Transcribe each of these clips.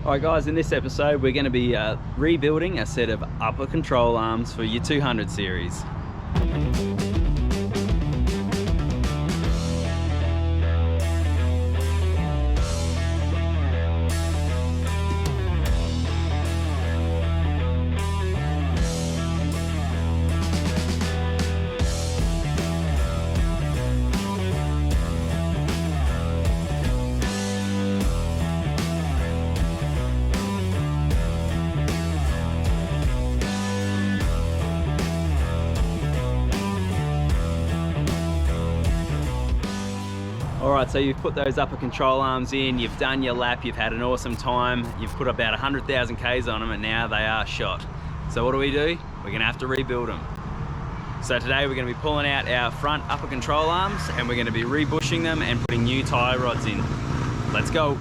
Alright guys, in this episode we're going to be rebuilding a set of upper control arms for your 200 series. Alright, so you've put those upper control arms in, you've done your lap, you've had an awesome time, you've put about 100,000 Ks on them, and now they are shot. So what do? We're going to have to rebuild them. So today we're going to be pulling out our front upper control arms and we're going to be rebushing them and putting new tie rods in. Let's go.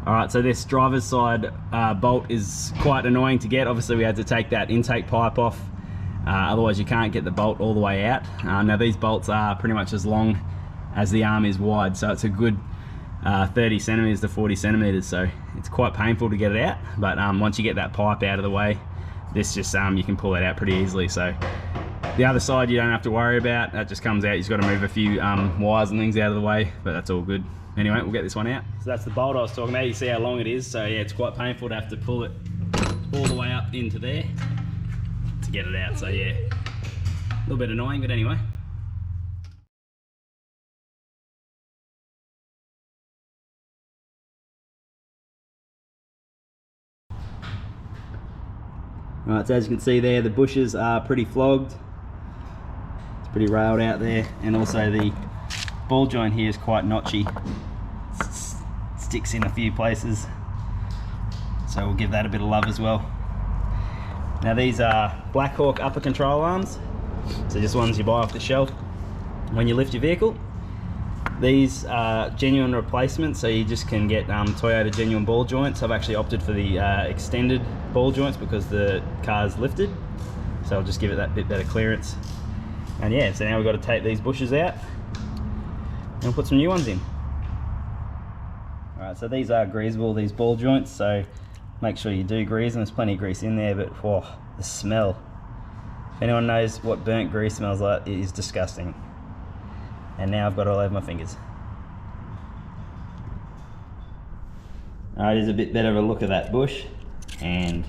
Alright, so this driver's side bolt is quite annoying to get. Obviously we had to take that intake pipe off, otherwise you can't get the bolt all the way out. Now these bolts are pretty much as long as the arm is wide, so it's a good 30 centimeters to 40 centimeters, so it's quite painful to get it out, but once you get that pipe out of the way, this just you can pull it out pretty easily. So the other side you don't have to worry about, that just comes out. You've got to move a few wires and things out of the way, but that's all good. Anyway, we'll get this one out. So that's the bolt I was talking about. You see how long it is. So yeah, it's quite painful to have to pull it all the way up into there to get it out. So yeah, a little bit annoying, but anyway. Alright, so as you can see there, the bushes are pretty flogged. It's pretty railed out there, and also the ball joint here is quite notchy. Sticks in a few places, so we'll give that a bit of love as well. Now these are Blackhawk Upper Control Arms, so just ones you buy off the shelf when you lift your vehicle. These are genuine replacements, so you just can get Toyota genuine ball joints. I've actually opted for the extended ball joints because the car's lifted, so I'll just give it that bit better clearance. And yeah, so now we've got to take these bushes out and we'll put some new ones in. Alright, so these are greasable, these ball joints, so make sure you do grease them. There's plenty of grease in there, but whoa, the smell. If anyone knows what burnt grease smells like, it is disgusting. And now I've got it all over my fingers. Alright, here's a bit better of a look at that bush, and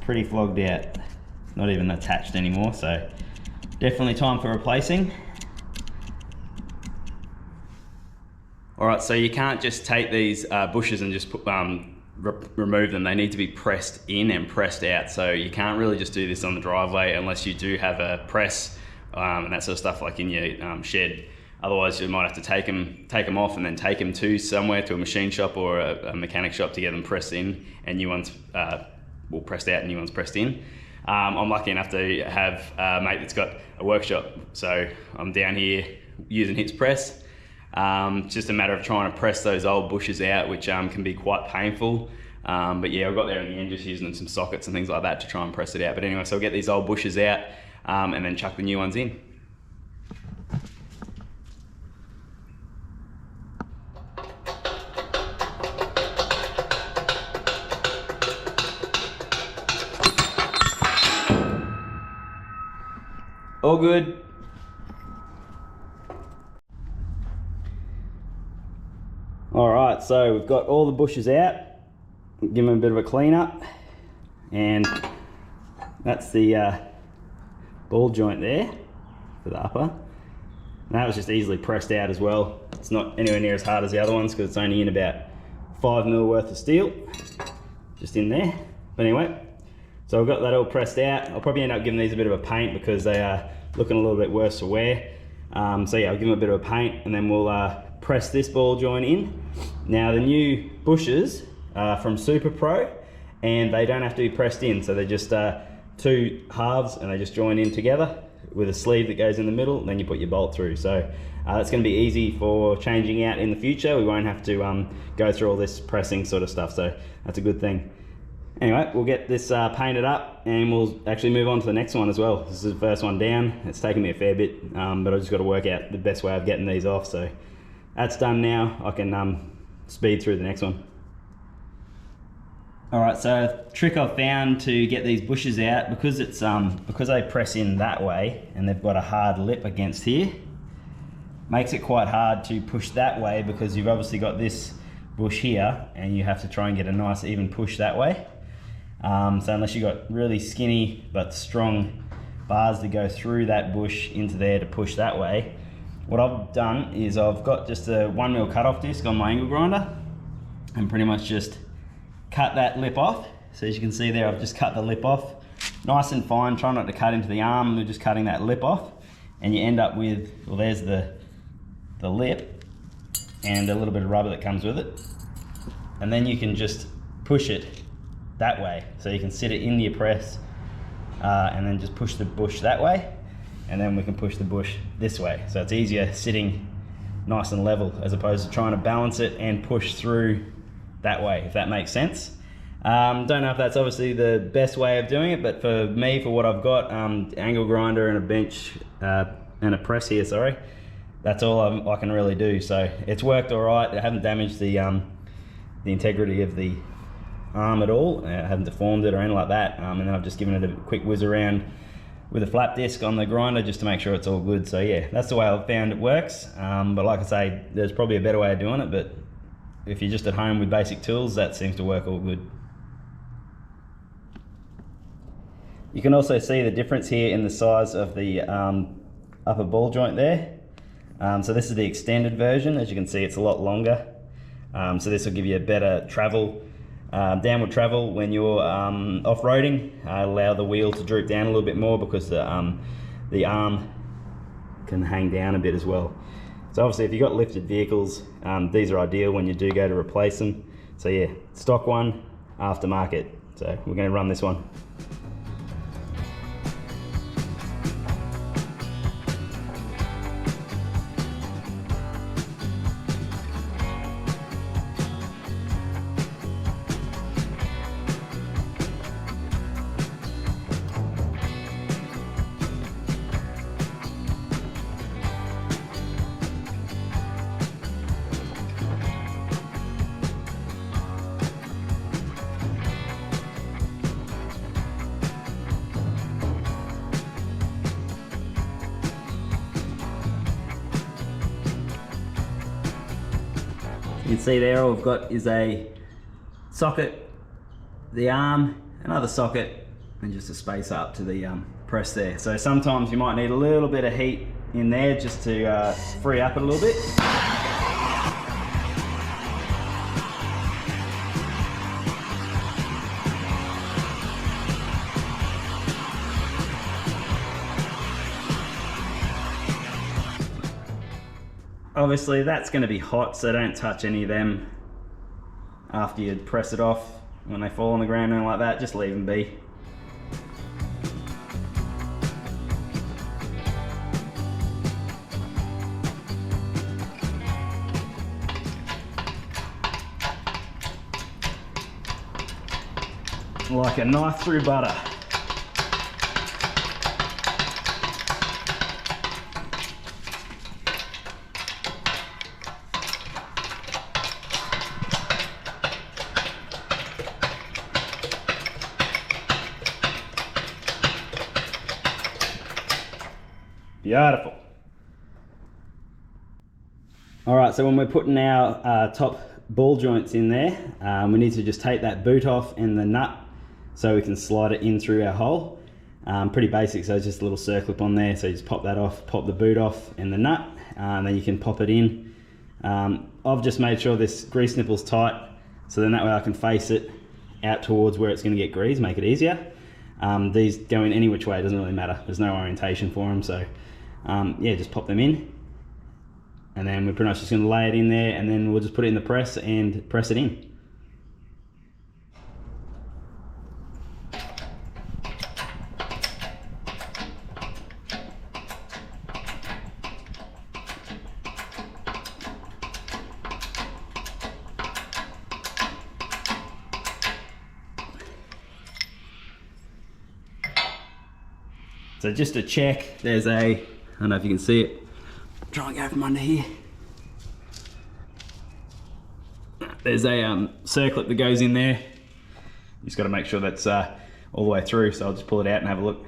pretty flogged out. Not even attached anymore, so definitely time for replacing. Alright, so you can't just take these bushes and just remove them. They need to be pressed in and pressed out. So you can't really just do this on the driveway unless you do have a press and that sort of stuff like in your shed. Otherwise you might have to take them off and then take them to somewhere, to a machine shop or a mechanic shop to get them pressed in, and new ones pressed out and new ones pressed in. I'm lucky enough to have a mate that's got a workshop, so I'm down here using his press. It's just a matter of trying to press those old bushes out, which can be quite painful. But yeah, I got there in the end just using some sockets and things like that to try and press it out. But anyway, so I'll get these old bushes out and then chuck the new ones in. All good. Alright, so we've got all the bushes out, give them a bit of a clean up, and that's the ball joint there for the upper. And that was just easily pressed out as well. It's not anywhere near as hard as the other ones because it's only in about 5mm worth of steel, just in there. But anyway, So I've got that all pressed out. I'll probably end up giving these a bit of a paint because they are looking a little bit worse for wear. So yeah, I'll give them a bit of a paint, and then we'll press this ball joint in. Now the new bushes are from Super Pro, and they don't have to be pressed in, so they're just two halves, and they just join in together with a sleeve that goes in the middle, and then you put your bolt through. So that's going to be easy for changing out in the future. We won't have to go through all this pressing sort of stuff, so that's a good thing. Anyway, we'll get this painted up, and we'll actually move on to the next one as well. This is the first one down. It's taken me a fair bit, but I've just got to work out the best way of getting these off. So that's done now. I can speed through the next one. All right, so a trick I've found to get these bushes out, because it's because they press in that way and they've got a hard lip against here, makes it quite hard to push that way, because you've obviously got this bush here and you have to try and get a nice even push that way. So unless you've got really skinny but strong bars to go through that bush into there to push that way, what I've done is I've got just a 1mm cut-off disc on my angle grinder and pretty much just cut that lip off. So as you can see there, I've just cut the lip off nice and fine. Try not to cut into the arm, we're just cutting that lip off, and you end up with, well, there's the lip and a little bit of rubber that comes with it, and then you can just push it that way. So you can sit it in your press and then just push the bush that way, and then we can push the bush this way. So it's easier sitting nice and level as opposed to trying to balance it and push through that way, if that makes sense. Don't know if that's obviously the best way of doing it, but for me, for what I've got, angle grinder and a bench and a press here, sorry, that's all I can really do. So it's worked all right. I haven't damaged the integrity of the arm at all. I haven't deformed it or anything like that. And then I've just given it a quick whiz around with a flap disc on the grinder just to make sure it's all good. So yeah, that's the way I've found it works. But like I say, there's probably a better way of doing it, but if you're just at home with basic tools, that seems to work all good. You can also see the difference here in the size of the upper ball joint there. So this is the extended version. As you can see, it's a lot longer. So this will give you a better travel, downward travel when you're off-roading. Allow the wheel to droop down a little bit more because the arm can hang down a bit as well. So obviously if you've got lifted vehicles, these are ideal when you do go to replace them. So yeah, stock one, aftermarket. So we're going to run this one. You can see there all we've got is a socket, the arm, another socket, and just a space up to the press there. So sometimes you might need a little bit of heat in there just to free up it a little bit. Obviously that's going to be hot, so don't touch any of them after you press it off. When they fall on the ground and like that, just leave them be. Like a knife through butter. Beautiful. All right, so when we're putting our top ball joints in there, we need to just take that boot off and the nut so we can slide it in through our hole. Pretty basic, so it's just a little circlip on there, so you just pop that off, pop the boot off and the nut, and then you can pop it in. I've just made sure this grease nipple's tight, so then that way I can face it out towards where it's going to get grease, make it easier. These go in any which way, it doesn't really matter. There's no orientation for them, so yeah, just pop them in. And then we're pretty much just going to lay it in there, and then we'll just put it in the press and press it in. So just to check, there's I don't know if you can see it, try and go from under here. There's a circlet that goes in there. You just got to make sure that's all the way through, so I'll just pull it out and have a look.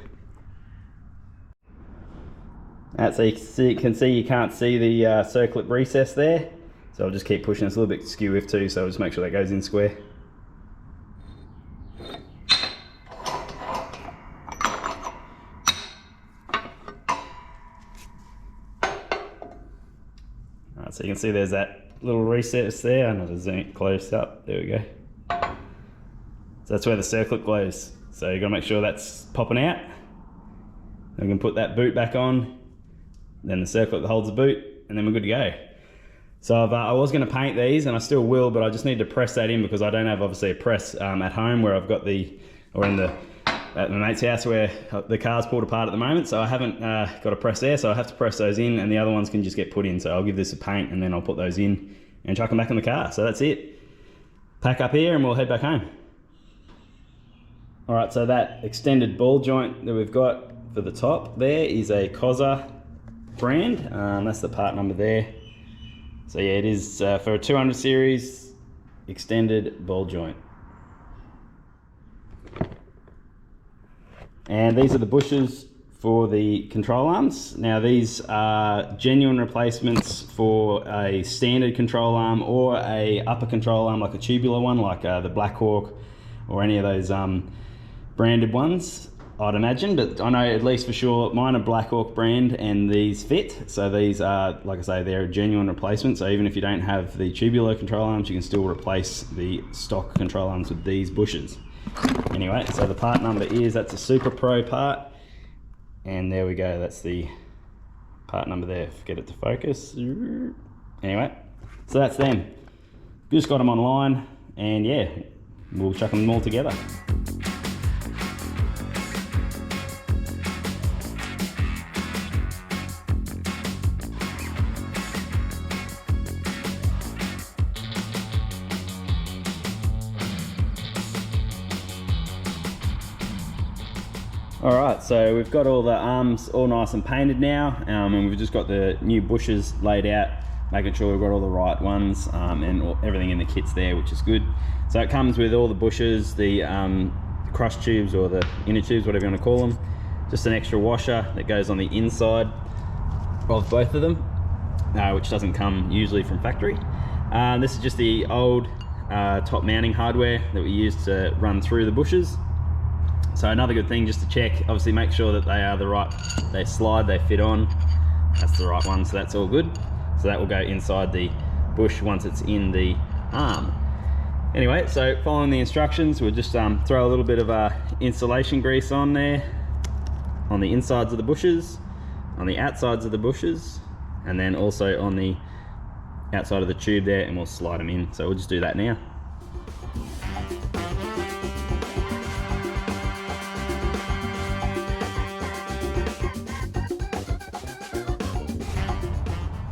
So you can see you can't see the circlet recess there, so I'll just keep pushing. It's a little bit skew if too, so I'll just make sure that goes in square. So you can see there's that little recess there. I'm going to zoom it close up. There we go. So that's where the circlet goes. So you've got to make sure that's popping out. Then we can put that boot back on, then the circlet that holds the boot, and then we're good to go. So I was going to paint these, and I still will, but I just need to press that in because I don't have obviously a press at home where I've got at my mate's house where the car's pulled apart at the moment, so I haven't got a press there, so I have to press those in, and the other ones can just get put in. So I'll give this a paint, and then I'll put those in and chuck them back in the car. So that's it. Pack up here and we'll head back home. All right, so that extended ball joint that we've got for the top there is a Cosa brand. That's the part number there. So yeah, it is for a 200 series extended ball joint. And these are the bushes for the control arms. Now these are genuine replacements for a standard control arm or a upper control arm, like a tubular one, like the Blackhawk or any of those branded ones, I'd imagine. But I know at least for sure mine are Blackhawk brand and these fit. So these are, like I say, they're a genuine replacement. So even if you don't have the tubular control arms, you can still replace the stock control arms with these bushes. Anyway, so the part number is, that's a Super Pro part, and there we go, that's the part number there. Get it to focus. Anyway, so that's them. Just got them online, and yeah, we'll chuck them all together. Alright, so we've got all the arms all nice and painted now, and we've just got the new bushes laid out, making sure we've got all the right ones, and everything in the kits there, which is good. So it comes with all the bushes, the crush tubes or the inner tubes, whatever you want to call them, just an extra washer that goes on the inside of both of them, which doesn't come usually from factory. This is just the old top mounting hardware that we use to run through the bushes. So another good thing just to check, obviously make sure that they are the right, they slide, they fit on, that's the right one, so that's all good. So that will go inside the bush once it's in the arm. Anyway, so following the instructions, we'll just throw a little bit of insulation grease on there, on the insides of the bushes, on the outsides of the bushes, and then also on the outside of the tube there, and we'll slide them in. So we'll just do that now.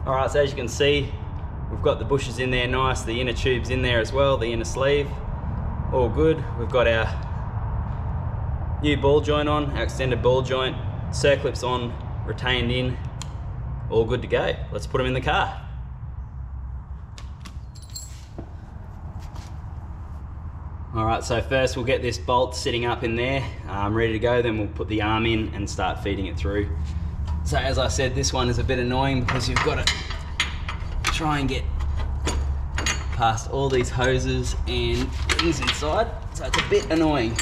Alright, so as you can see, we've got the bushes in there nice, the inner tube's in there as well, the inner sleeve, all good. We've got our new ball joint on, our extended ball joint, circlips on, retained in, all good to go. Let's put them in the car. Alright, so first we'll get this bolt sitting up in there, ready to go, then we'll put the arm in and start feeding it through. So as I said, this one is a bit annoying because you've got to try and get past all these hoses and things inside, so it's a bit annoying.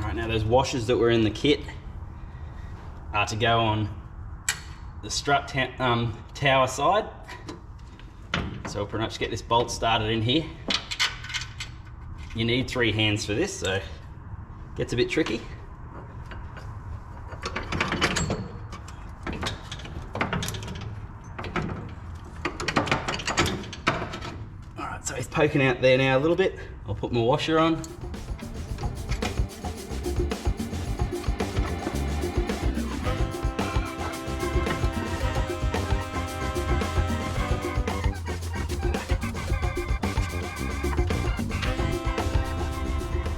Alright, now those washers that were in the kit are to go on the strut tower side. So we'll pretty much get this bolt started in here. You need 3 hands for this, so it gets a bit tricky. Alright, so it's poking out there now a little bit. I'll put my washer on.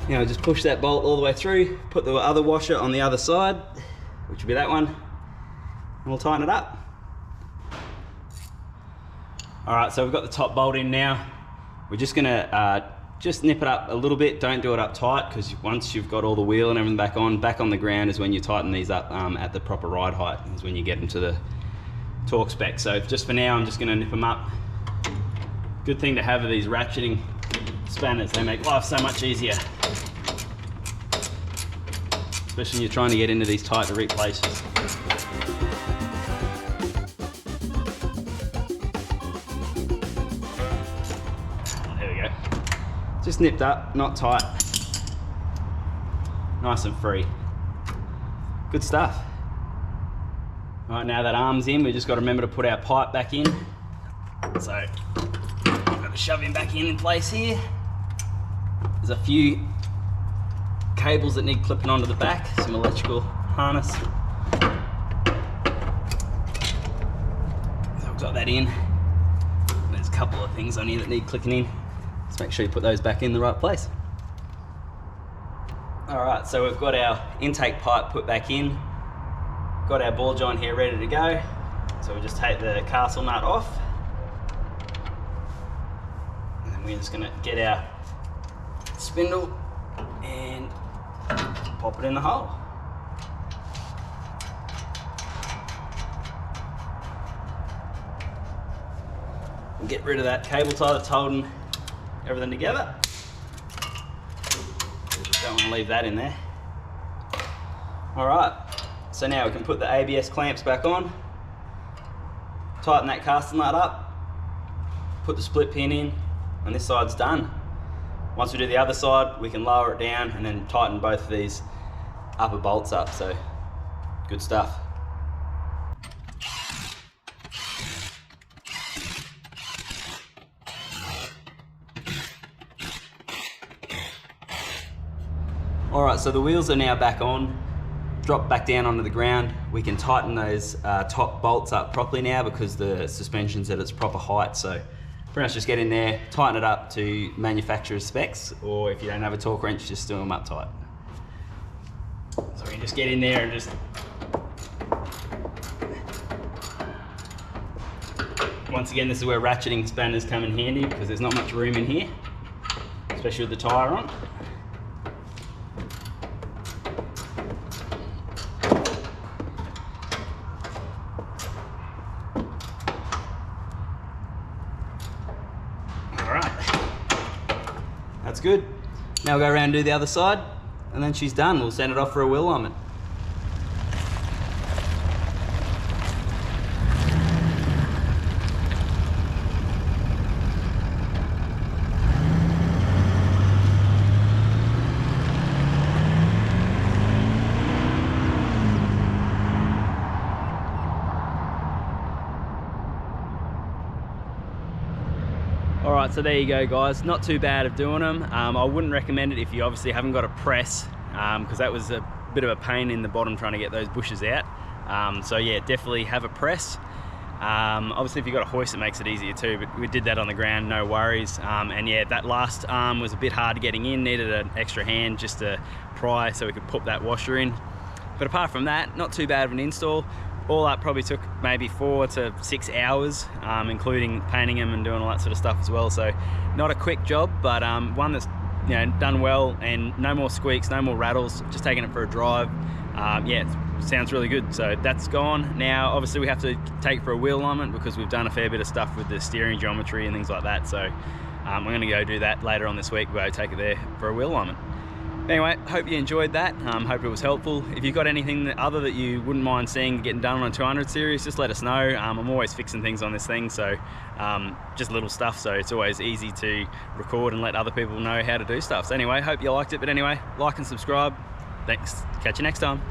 Now just push that bolt all the way through, put the other washer on the other side, which will be that one, and we'll tighten it up. Alright, so we've got the top bolt in now. We're just gonna just nip it up a little bit. Don't do it up tight, because once you've got all the wheel and everything back on the ground is when you tighten these up at the proper ride height, is when you get them to the torque spec. So just for now, I'm just gonna nip them up. Good thing to have are these ratcheting spanners. They make life so much easier, especially when you're trying to get into these tight to reach places. There we go. Just nipped up, not tight. Nice and free. Good stuff. All right, now that arm's in, we just got to remember to put our pipe back in. So, I've got to shove him back in place here. There's a few cables that need clipping onto the back, some electrical harness. So I've got that in. There's a couple of things on here that need clicking in. Just make sure you put those back in the right place. Alright, so we've got our intake pipe put back in. Got our ball joint here ready to go. So we'll just take the castle nut off. And then we're just going to get our spindle and pop it in the hole. We'll get rid of that cable tie that's holding everything together. Don't want to leave that in there. Alright, so now we can put the ABS clamps back on, tighten that castle nut up, put the split pin in, and this side's done. Once we do the other side, we can lower it down and then tighten both of these upper bolts up, so good stuff. Alright, so the wheels are now back on, drop back down onto the ground. We can tighten those top bolts up properly now because the suspension's at its proper height, so pretty much just get in there, tighten it up to manufacturer's specs, or if you don't have a torque wrench, just do them up tight. So we can just get in there and just... Once again, this is where ratcheting spanners come in handy because there's not much room in here, especially with the tyre on. That's good. Now we'll go around and do the other side, and then she's done. We'll send it off for a wheel alignment. Alright, so there you go guys, not too bad of doing them. I wouldn't recommend it if you obviously haven't got a press, because that was a bit of a pain in the bottom trying to get those bushes out. So yeah, definitely have a press. Obviously if you've got a hoist it makes it easier too, but we did that on the ground, no worries. And yeah, that last arm was a bit hard getting in, needed an extra hand just to pry so we could put that washer in. But apart from that, not too bad of an install. All up probably took maybe 4 to 6 hours, including painting them and doing all that sort of stuff as well. So not a quick job, but one that's done well, and no more squeaks, no more rattles, just taking it for a drive. Yeah, it sounds really good. So that's gone. Now obviously we have to take it for a wheel alignment because we've done a fair bit of stuff with the steering geometry and things like that. So we're going to go do that later on this week. We'll go take it there for a wheel alignment. Anyway, hope you enjoyed that. Hope it was helpful. If you've got anything other that you wouldn't mind seeing getting done on a 200 series, just let us know. I'm always fixing things on this thing, so just little stuff, so it's always easy to record and let other people know how to do stuff. So anyway, hope you liked it. But anyway, like and subscribe. Thanks. Catch you next time.